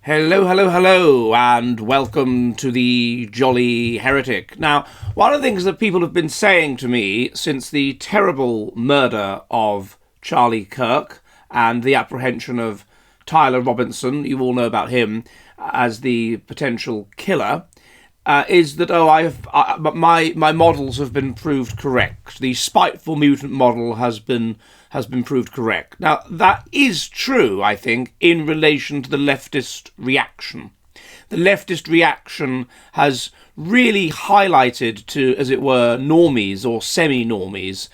Hello, hello, hello, and welcome to the Jolly Heretic. Now, one of the things that people have been saying to me since the terrible murder of Charlie Kirk and the apprehension of Tyler Robinson, you all know about him as the potential killer, is that my models have been proved correct. The spiteful mutant model has been proved correct. Now, that is true, I think, in relation to the leftist reaction. The leftist reaction has really highlighted to, as it were, normies or semi-normies,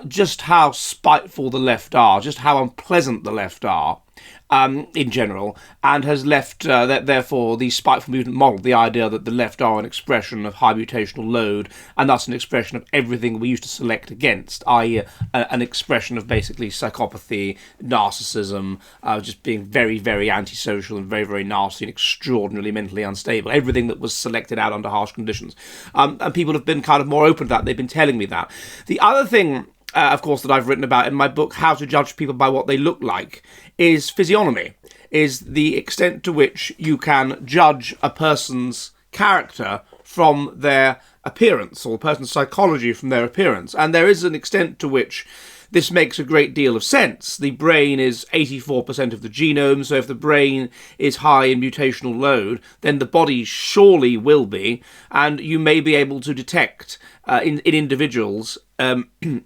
just how spiteful the left are, just how unpleasant the left are. In general, and has left, therefore, the spiteful mutant model, the idea that the left are an expression of high mutational load, and thus an expression of everything we used to select against, i.e. an expression of basically psychopathy, narcissism, just being very, very antisocial and very, very nasty and extraordinarily mentally unstable, everything that was selected out under harsh conditions. And people have been kind of more open to that. They've been telling me that. The other thing, of course, that I've written about in my book, How to Judge People by What They Look Like, is physiognomy, is the extent to which you can judge a person's character from their appearance, or a person's psychology from their appearance. And there is an extent to which this makes a great deal of sense. The brain is 84% of the genome, so if the brain is high in mutational load, then the body surely will be, and you may be able to detect in individuals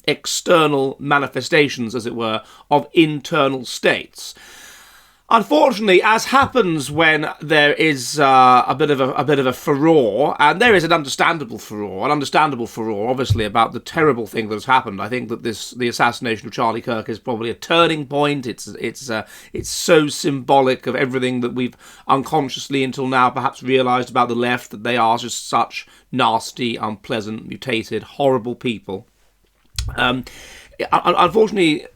external manifestations, as it were, of internal states. Unfortunately, as happens when there is a bit of a furore, and there is an understandable furore, obviously, about the terrible thing that has happened. I think that the assassination of Charlie Kirk is probably a turning point. It's so symbolic of everything that we've unconsciously until now perhaps realised about the left, that they are just such nasty, unpleasant, mutated, horrible people. Unfortunately,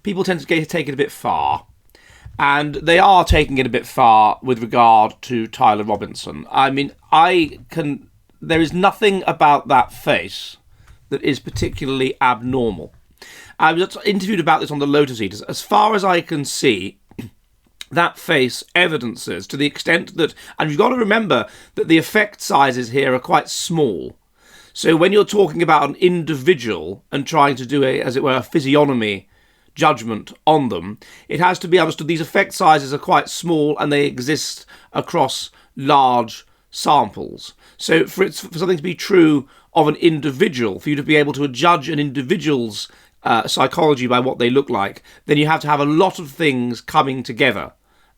people tend to take it a bit far. And they are taking it a bit far with regard to Tyler Robinson. I mean, there is nothing about that face that is particularly abnormal. I was interviewed about this on the Lotus Eaters. As far as I can see, that face evidences, to the extent that, and you've got to remember that the effect sizes here are quite small. So when you're talking about an individual and trying to do as it were, a physiognomy judgment on them, it has to be understood these effect sizes are quite small and they exist across large samples. So for something to be true of an individual, for you to be able to judge an individual's psychology by what they look like, then you have to have a lot of things coming together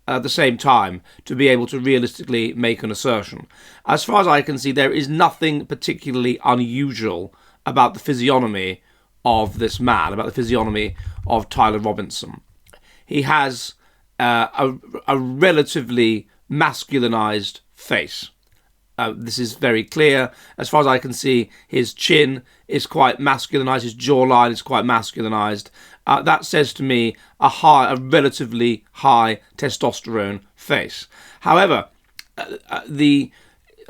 at the same time to be able to realistically make an assertion. As far as I can see, there is nothing particularly unusual about the physiognomy of this man, about the physiognomy of Tyler Robinson. He has a relatively masculinized face. This is very clear. As far as I can see, his chin is quite masculinized, his jawline is quite masculinized. That says to me a relatively high testosterone face. However,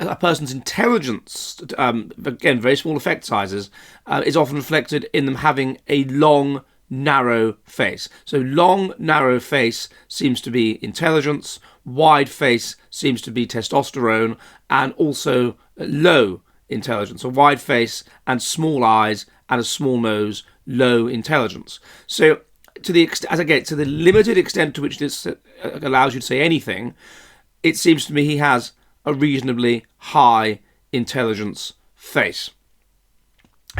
a person's intelligence, again, very small effect sizes, is often reflected in them having a long, narrow face. So long, narrow face seems to be intelligence, wide face seems to be testosterone, and also low intelligence. A wide face and small eyes and a small nose, low intelligence. So to the limited extent to which this allows you to say anything, it seems to me he has a reasonably high intelligence face.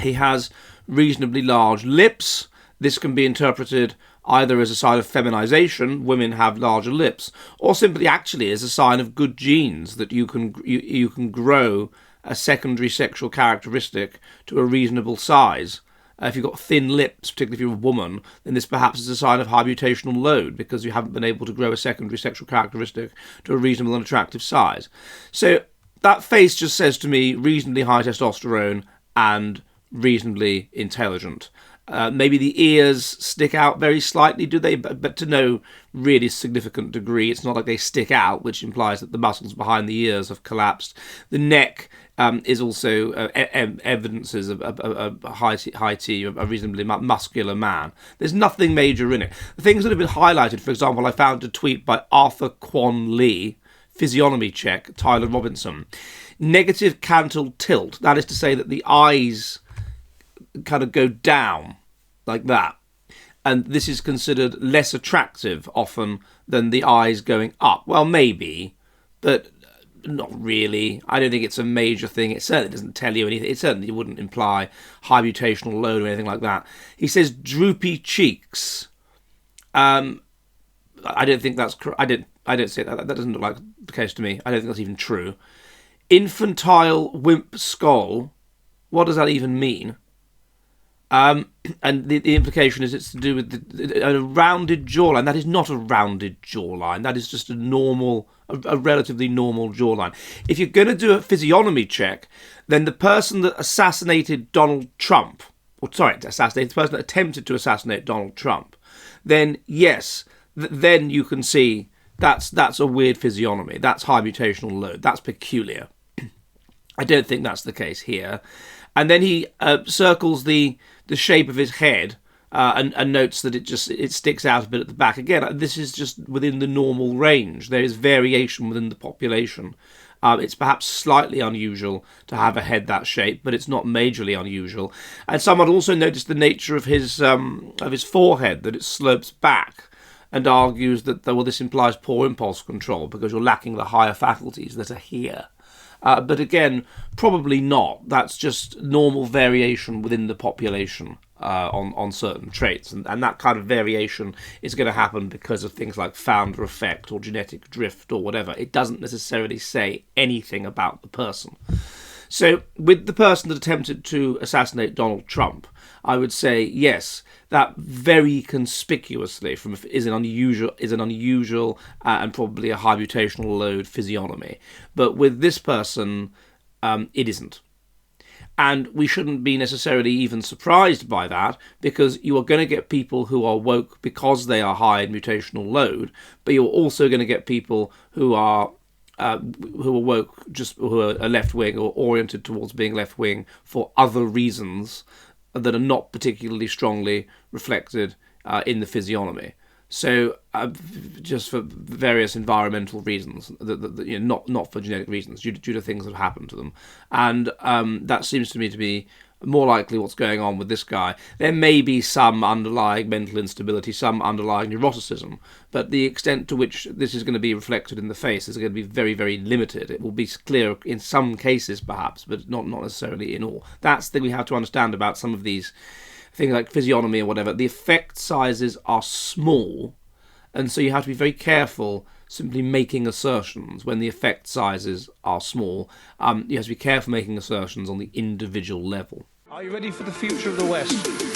He has reasonably large lips. This can be interpreted either as a sign of feminization, women have larger lips, or simply actually as a sign of good genes, that you can grow a secondary sexual characteristic to a reasonable size. If you've got thin lips, particularly if you're a woman, then this perhaps is a sign of high mutational load because you haven't been able to grow a secondary sexual characteristic to a reasonable and attractive size. So that face just says to me reasonably high testosterone and reasonably intelligent. Maybe the ears stick out very slightly, do they? But to no really significant degree. It's not like they stick out, which implies that the muscles behind the ears have collapsed. The neck is also evidences of a high T, a reasonably muscular man. There's nothing major in it. The things that have been highlighted, for example, I found a tweet by Arthur Kwon Lee, physiognomy check, Tyler Robinson. Negative canthal tilt, that is to say that the eyes kind of go down like that. And this is considered less attractive often than the eyes going up. Well, maybe, but not really. I don't think it's a major thing. It certainly doesn't tell you anything. It certainly wouldn't imply high mutational load or anything like that. He says droopy cheeks. I don't think that's correct. I don't say that. That doesn't look like the case to me. I don't think that's even true. Infantile wimp skull. What does that even mean? And the implication is it's to do with a rounded jawline. That is not a rounded jawline. That is just a relatively normal jawline. If you're going to do a physiognomy check, then the person that assassinated Donald Trump, the person that attempted to assassinate Donald Trump, then yes, then you can see that's a weird physiognomy. That's high mutational load. That's peculiar. I don't think that's the case here. And then he circles the shape of his head and notes that it sticks out a bit at the back. Again, this is just within the normal range. There is variation within the population. It's perhaps slightly unusual to have a head that shape, but it's not majorly unusual. And someone also noticed the nature of his forehead, that it slopes back, and argues that this implies poor impulse control because you're lacking the higher faculties that are here. But again, probably not. That's just normal variation within the population on certain traits. And that kind of variation is going to happen because of things like founder effect or genetic drift or whatever. It doesn't necessarily say anything about the person. So with the person that attempted to assassinate Donald Trump, I would say, yes, that very conspicuously is an unusual and probably a high mutational load physiognomy. But with this person, it isn't. And we shouldn't be necessarily even surprised by that, because you are going to get people who are woke because they are high in mutational load, but you're also going to get people who are woke, who are left-wing or oriented towards being left-wing for other reasons that are not particularly strongly reflected in the physiognomy. So just for various environmental reasons, not for genetic reasons, due to things that have happened to them. And that seems to me to be more likely what's going on with this guy. There may be some underlying mental instability, some underlying neuroticism, but the extent to which this is going to be reflected in the face is going to be very, very limited. It will be clear in some cases, perhaps, but not necessarily in all. That's the thing we have to understand about some of these things like physiognomy or whatever. The effect sizes are small, and so you have to be very careful simply making assertions when the effect sizes are small. You have to be careful making assertions on the individual level. Are you ready for the future of the West?